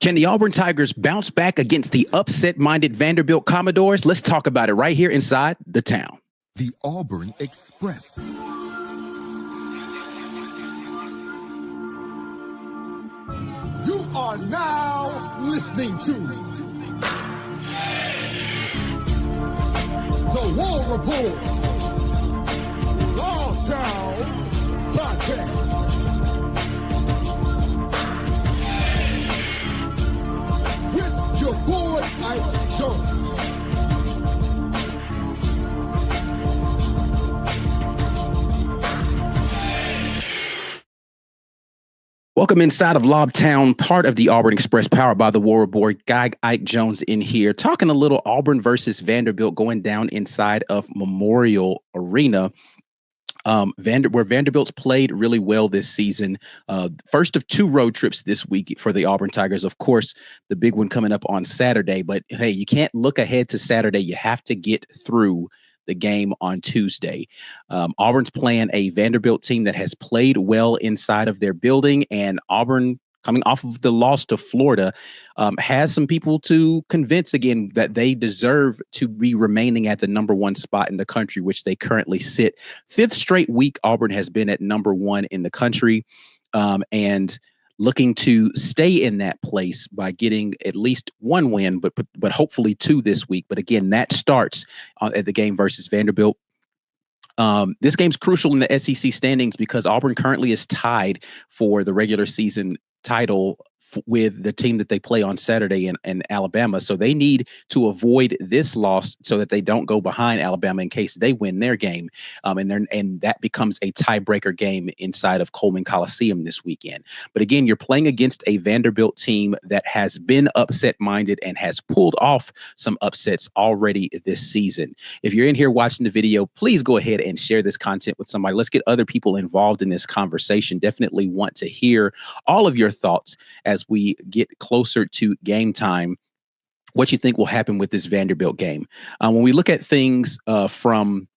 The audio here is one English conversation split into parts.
Can the Auburn Tigers bounce back against the upset-minded Vanderbilt Commodores? Let's talk about it right here inside the town. The Auburn Express. You are now listening to The War Report, Longtown Podcast. With your boy, Ike Jones. Welcome inside of Lobtown, part of the Auburn Express, powered by the War Report. Guy Ike Jones in here, talking a little Auburn versus Vanderbilt going down inside of Memorial Arena. Where Vanderbilt's played really well this season. First of two road trips this week for the Auburn Tigers. Of course, the big one coming up on Saturday. But, hey, you can't look ahead to Saturday. You have to get through the game on Tuesday. Auburn's playing a Vanderbilt team that has played well inside of their building, and Auburn, coming off of the loss to Florida, has some people to convince again that they deserve to be remaining at the number one spot in the country, which they currently sit. Fifth straight week, Auburn has been at number one in the country, and looking to stay in that place by getting at least one win, but hopefully two this week. But again, that starts at the game versus Vanderbilt. This game's crucial in the SEC standings because Auburn currently is tied for the regular season title with the team that they play on Saturday in Alabama. So they need to avoid this loss so that they don't go behind Alabama in case they win their game. And that becomes a tiebreaker game inside of Coleman Coliseum this weekend. But again, you're playing against a Vanderbilt team that has been upset-minded and has pulled off some upsets already this season. If you're in here watching the video, please go ahead and share this content with somebody. Let's get other people involved in this conversation. Definitely want to hear all of your thoughts as we get closer to game time, what you think will happen with this Vanderbilt game. When we look at things from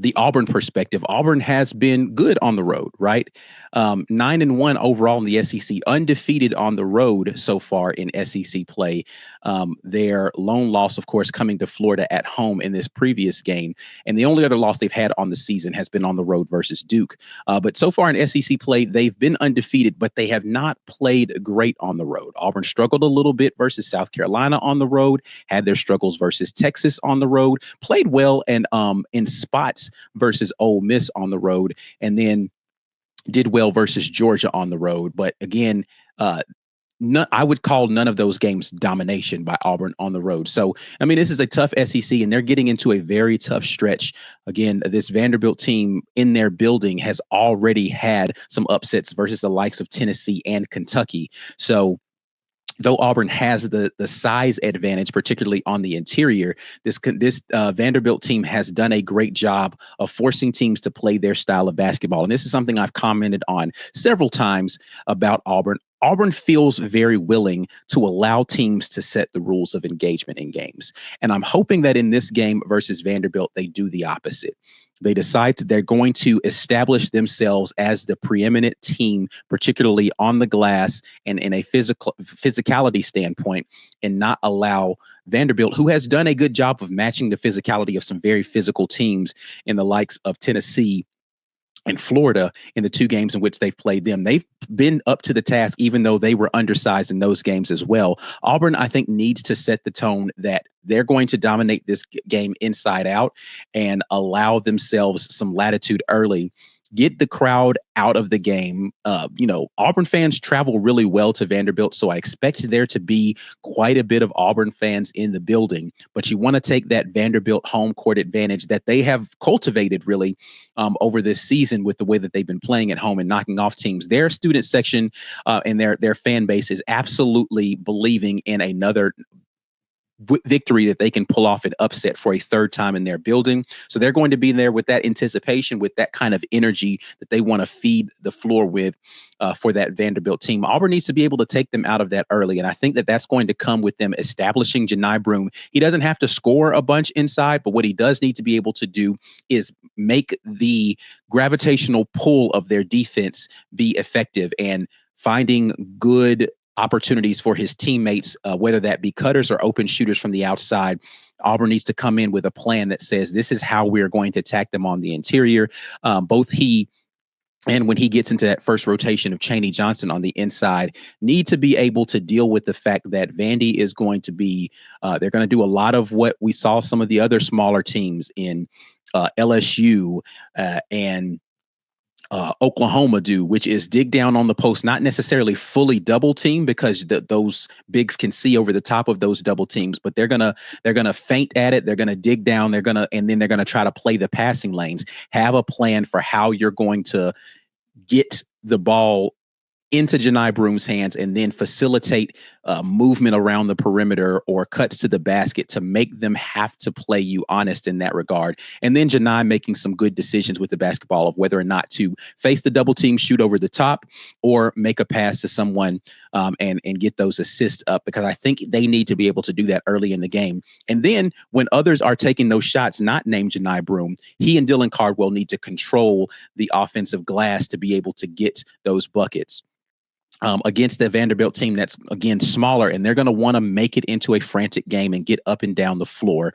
the Auburn perspective, Auburn has been good on the road, right? 9-1 overall in the SEC, undefeated on the road so far in SEC play. Their lone loss, of course, coming to Florida at home in this previous game. And the only other loss they've had on the season has been on the road versus Duke. But so far in SEC play, they've been undefeated, but they have not played great on the road. Auburn struggled a little bit versus South Carolina on the road, had their struggles versus Texas on the road, played well and in spots versus Ole Miss on the road, and then did well versus Georgia on the road. But again, I would call none of those games domination by Auburn on the road. So, I mean, this is a tough SEC, and they're getting into a very tough stretch. Again, this Vanderbilt team in their building has already had some upsets versus the likes of Tennessee and Kentucky. So, though Auburn has the size advantage, particularly on the interior, this Vanderbilt team has done a great job of forcing teams to play their style of basketball. And this is something I've commented on several times about Auburn. Auburn feels very willing to allow teams to set the rules of engagement in games. And I'm hoping that in this game versus Vanderbilt, they do the opposite. They decide they're going to establish themselves as the preeminent team, particularly on the glass and in a physicality standpoint, and not allow Vanderbilt, who has done a good job of matching the physicality of some very physical teams in the likes of Tennessee and Florida in the two games in which they've played them. They've been up to the task, even though they were undersized in those games as well. Auburn, I think, needs to set the tone that they're going to dominate this game inside out and allow themselves some latitude early. Get the crowd out of the game. Auburn fans travel really well to Vanderbilt, so I expect there to be quite a bit of Auburn fans in the building. But you want to take that Vanderbilt home court advantage that they have cultivated really over this season with the way that they've been playing at home and knocking off teams. Their student section and their fan base is absolutely believing in another victory that they can pull off an upset for a third time in their building. So they're going to be there with that anticipation, with that kind of energy that they want to feed the floor with for that Vanderbilt team. Auburn needs to be able to take them out of that early. And I think that that's going to come with them establishing Janai Broome. He doesn't have to score a bunch inside, but what he does need to be able to do is make the gravitational pull of their defense be effective and finding good opportunities for his teammates, whether that be cutters or open shooters from the outside. Auburn needs to come in with a plan that says this is how we're going to attack them on the interior. Both he and when he gets into that first rotation of Chaney Johnson on the inside, need to be able to deal with the fact that Vandy is going to be, they're going to do a lot of what we saw some of the other smaller teams in LSU and Oklahoma do, which is dig down on the post, not necessarily fully double team because those bigs can see over the top of those double teams, but they're gonna feint at it. They're gonna dig down. And then they're gonna try to play the passing lanes. Have a plan for how you're going to get the ball into Janai Broom's hands and then facilitate movement around the perimeter or cuts to the basket to make them have to play you honest in that regard. And then Janai making some good decisions with the basketball of whether or not to face the double team, shoot over the top, or make a pass to someone and get those assists up, because I think they need to be able to do that early in the game. And then when others are taking those shots, not named Janai Broom, he and Dylan Cardwell need to control the offensive glass to be able to get those buckets. Against the Vanderbilt team that's, again, smaller, and they're going to want to make it into a frantic game and get up and down the floor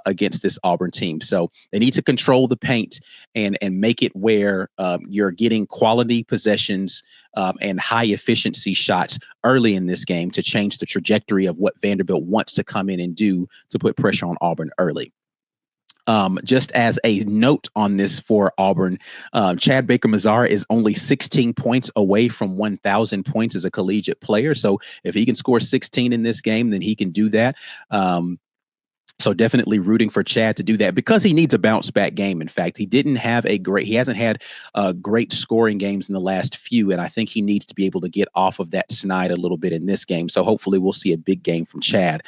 against this Auburn team. So they need to control the paint and make it where you're getting quality possessions and high efficiency shots early in this game to change the trajectory of what Vanderbilt wants to come in and do to put pressure on Auburn early. Just as a note on this for Auburn, Chad Baker-Mazara is only 16 points away from 1,000 points as a collegiate player. So if he can score 16 in this game, then he can do that. So definitely rooting for Chad to do that because he needs a bounce back game. In fact, he hasn't had great scoring games in the last few. And I think he needs to be able to get off of that snide a little bit in this game. So hopefully we'll see a big game from Chad.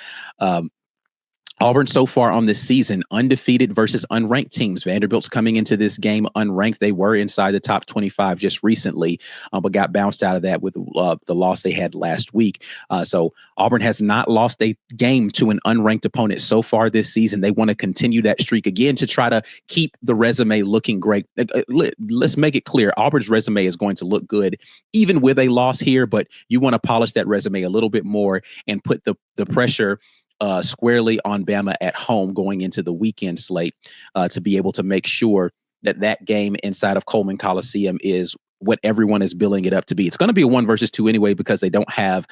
Auburn so far on this season, undefeated versus unranked teams. Vanderbilt's coming into this game unranked. They were inside the top 25 just recently, but got bounced out of that with the loss they had last week. So Auburn has not lost a game to an unranked opponent so far this season. They want to continue that streak again to try to keep the resume looking great. Let's make it clear. Auburn's resume is going to look good even with a loss here, but you want to polish that resume a little bit more and put the pressure squarely on Bama at home going into the weekend slate to be able to make sure that game inside of Coleman Coliseum is what everyone is billing it up to be. It's going to be a 1 versus 2 anyway because they don't have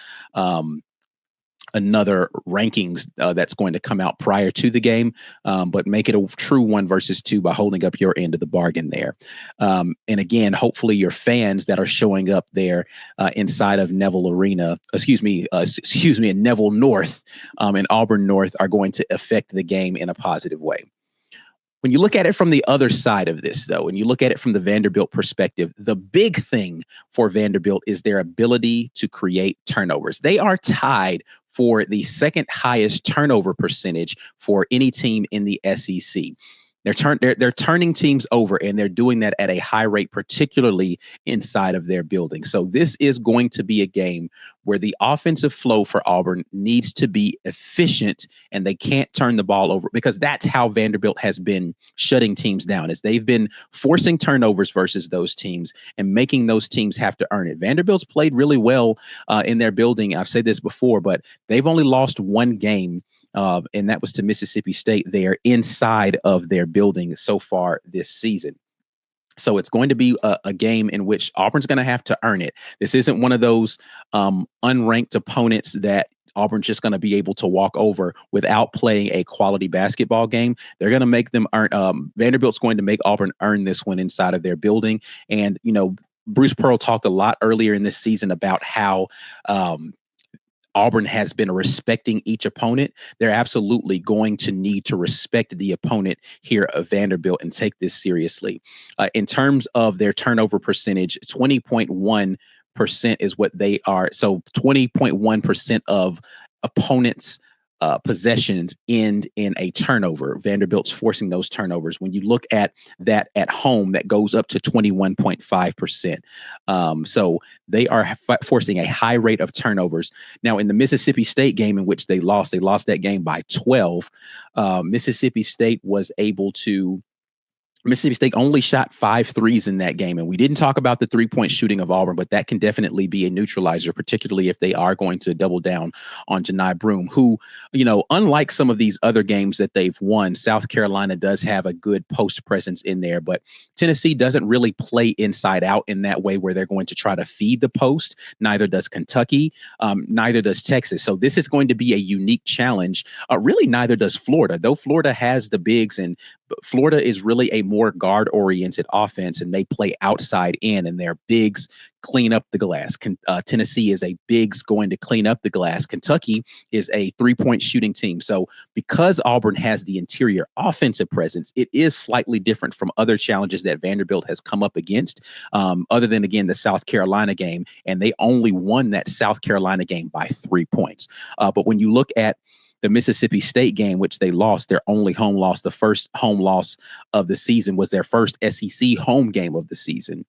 another rankings that's going to come out prior to the game, but make it a true 1 versus 2 by holding up your end of the bargain there. And again, hopefully your fans that are showing up there inside of Neville Arena, in Neville North and Auburn North are going to affect the game in a positive way. When you look at it from the other side of this, though, and you look at it from the Vanderbilt perspective, the big thing for Vanderbilt is their ability to create turnovers. They are tied for the second highest turnover percentage for any team in the SEC. They're turning teams over, and they're doing that at a high rate, particularly inside of their building. So this is going to be a game where the offensive flow for Auburn needs to be efficient, and they can't turn the ball over because that's how Vanderbilt has been shutting teams down, is they've been forcing turnovers versus those teams and making those teams have to earn it. Vanderbilt's played really well in their building. I've said this before, but they've only lost one game. And that was to Mississippi State there inside of their building so far this season. So it's going to be a game in which Auburn's going to have to earn it. This isn't one of those unranked opponents that Auburn's just going to be able to walk over without playing a quality basketball game. They're going to make them earn. Vanderbilt's going to make Auburn earn this one inside of their building. And, Bruce Pearl talked a lot earlier in this season about how Auburn has been respecting each opponent. They're absolutely going to need to respect the opponent here of Vanderbilt and take this seriously. In terms of their turnover percentage, 20.1% is what they are. So 20.1% of opponents' possessions end in a turnover. Vanderbilt's forcing those turnovers. When you look at that at home, that goes up to 21.5%. So they are forcing a high rate of turnovers. Now, in the Mississippi State game in which they lost that game by 12. Mississippi State was able to Mississippi State only shot 5 threes in that game. And we didn't talk about the 3-point shooting of Auburn, but that can definitely be a neutralizer, particularly if they are going to double down on Janai Broome, who, unlike some of these other games that they've won, South Carolina does have a good post presence in there. But Tennessee doesn't really play inside out in that way where they're going to try to feed the post. Neither does Kentucky. Neither does Texas. So this is going to be a unique challenge. Really, neither does Florida, though Florida has the bigs, and Florida is really a more guard-oriented offense, and they play outside in, and their bigs clean up the glass. Tennessee is a bigs going to clean up the glass. Kentucky is a three-point shooting team. So because Auburn has the interior offensive presence, it is slightly different from other challenges that Vanderbilt has come up against, other than, again, the South Carolina game, and they only won that South Carolina game by 3 points. But when you look at the Mississippi State game, which they lost, their only home loss, the first home loss of the season, was their first SEC home game of the season.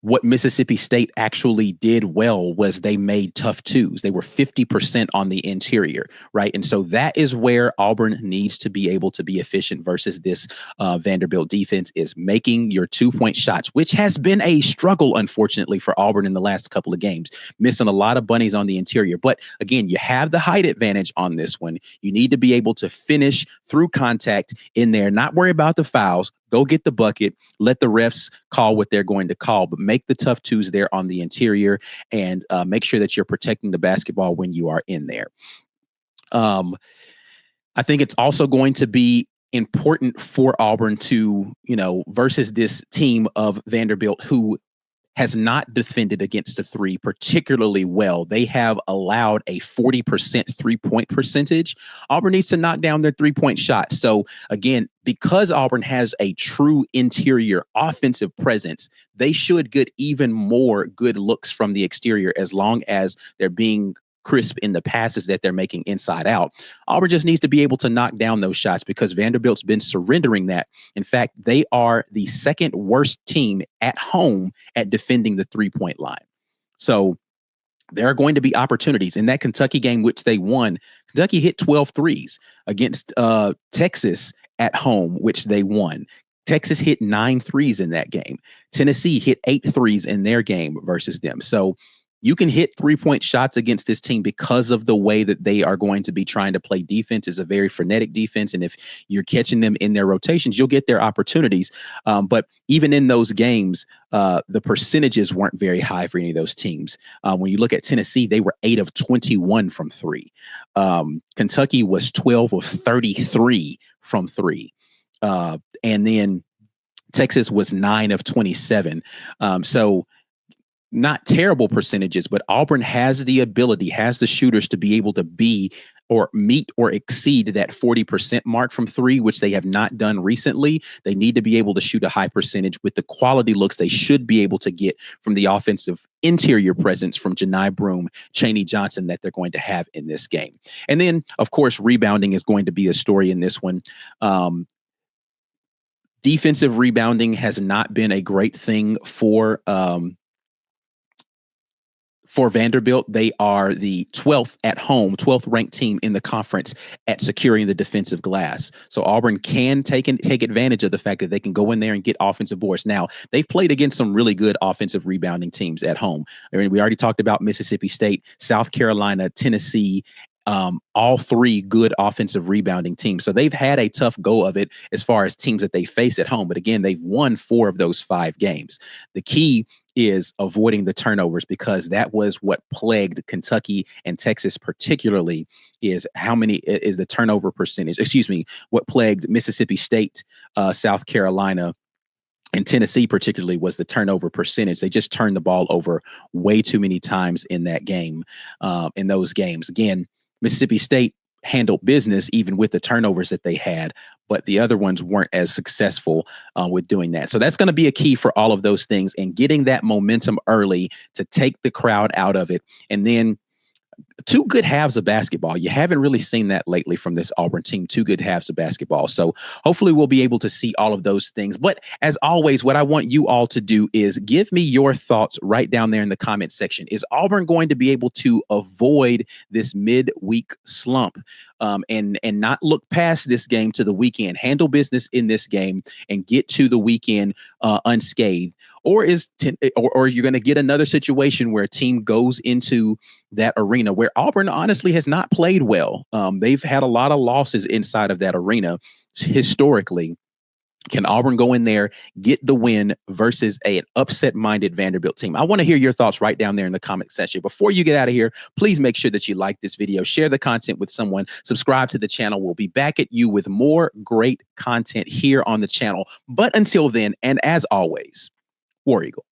What Mississippi State actually did well was they made tough twos. They were 50% on the interior, right? And so that is where Auburn needs to be able to be efficient versus this Vanderbilt defense, is making your 2-point shots, which has been a struggle, unfortunately, for Auburn in the last couple of games, missing a lot of bunnies on the interior. But again, you have the height advantage on this one. You need to be able to finish through contact in there, not worry about the fouls. Go get the bucket, let the refs call what they're going to call, but make the tough twos there on the interior, and make sure that you're protecting the basketball when you are in there. I think it's also going to be important for Auburn to, versus this team of Vanderbilt, who has not defended against the three particularly well. They have allowed a 40% 3-point percentage. Auburn needs to knock down their 3-point shot. So again, because Auburn has a true interior offensive presence, they should get even more good looks from the exterior, as long as they're being crisp in the passes that they're making inside out. Auburn just needs to be able to knock down those shots, because Vanderbilt's been surrendering that. In fact, they are the second worst team at home at defending the 3-point line. So there are going to be opportunities. In that Kentucky game, which they won, Kentucky hit 12 threes against Texas at home, which they won. Texas hit 9 threes in that game. Tennessee hit 8 threes in their game versus them. So you can hit 3-point shots against this team because of the way that they are going to be trying to play defense. Is a very frenetic defense. And if you're catching them in their rotations, you'll get their opportunities. But even in those games, the percentages weren't very high for any of those teams. When you look at Tennessee, they were 8 of 21 from 3. Kentucky was 12 of 33 from 3. And then Texas was 9 of 27. So not terrible percentages, but Auburn has the ability, has the shooters to be able to be or meet or exceed that 40% mark from 3, which they have not done recently. They need to be able to shoot a high percentage with the quality looks they should be able to get from the offensive interior presence from Janai Broome, Chaney Johnson, that they're going to have in this game. And then, of course, rebounding is going to be a story in this one. Defensive rebounding has not been a great thing for Vanderbilt. They are the 12th at home, 12th ranked team in the conference at securing the defensive glass. So Auburn can take advantage of the fact that they can go in there and get offensive boards. Now, they've played against some really good offensive rebounding teams at home. I mean, we already talked about Mississippi State, South Carolina, Tennessee, all 3 good offensive rebounding teams. So they've had a tough go of it as far as teams that they face at home. But again, they've won 4 of those 5 games. The key is avoiding the turnovers, because that was what plagued Kentucky and Texas particularly, is how many is the turnover percentage. What plagued Mississippi State, South Carolina, and Tennessee particularly was the turnover percentage. They just turned the ball over way too many times in that game, in those games. Again, Mississippi State handled business even with the turnovers that they had, but the other ones weren't as successful with doing that. So that's going to be a key for all of those things, and getting that momentum early to take the crowd out of it. And then two good halves of basketball. You haven't really seen that lately from this Auburn team, two good halves of basketball. So hopefully we'll be able to see all of those things. But as always, what I want you all to do is give me your thoughts right down there in the comment section. Is Auburn going to be able to avoid this midweek slump and not look past this game to the weekend, handle business in this game and get to the weekend unscathed? Or or you're going to get another situation where a team goes into that arena where Auburn honestly has not played well. They've had a lot of losses inside of that arena historically. Can Auburn go in there, get the win versus an upset-minded Vanderbilt team? I want to hear your thoughts right down there in the comment section. Before you get out of here, please make sure that you like this video, share the content with someone, subscribe to the channel. We'll be back at you with more great content here on the channel. But until then, and as always, War Eagle.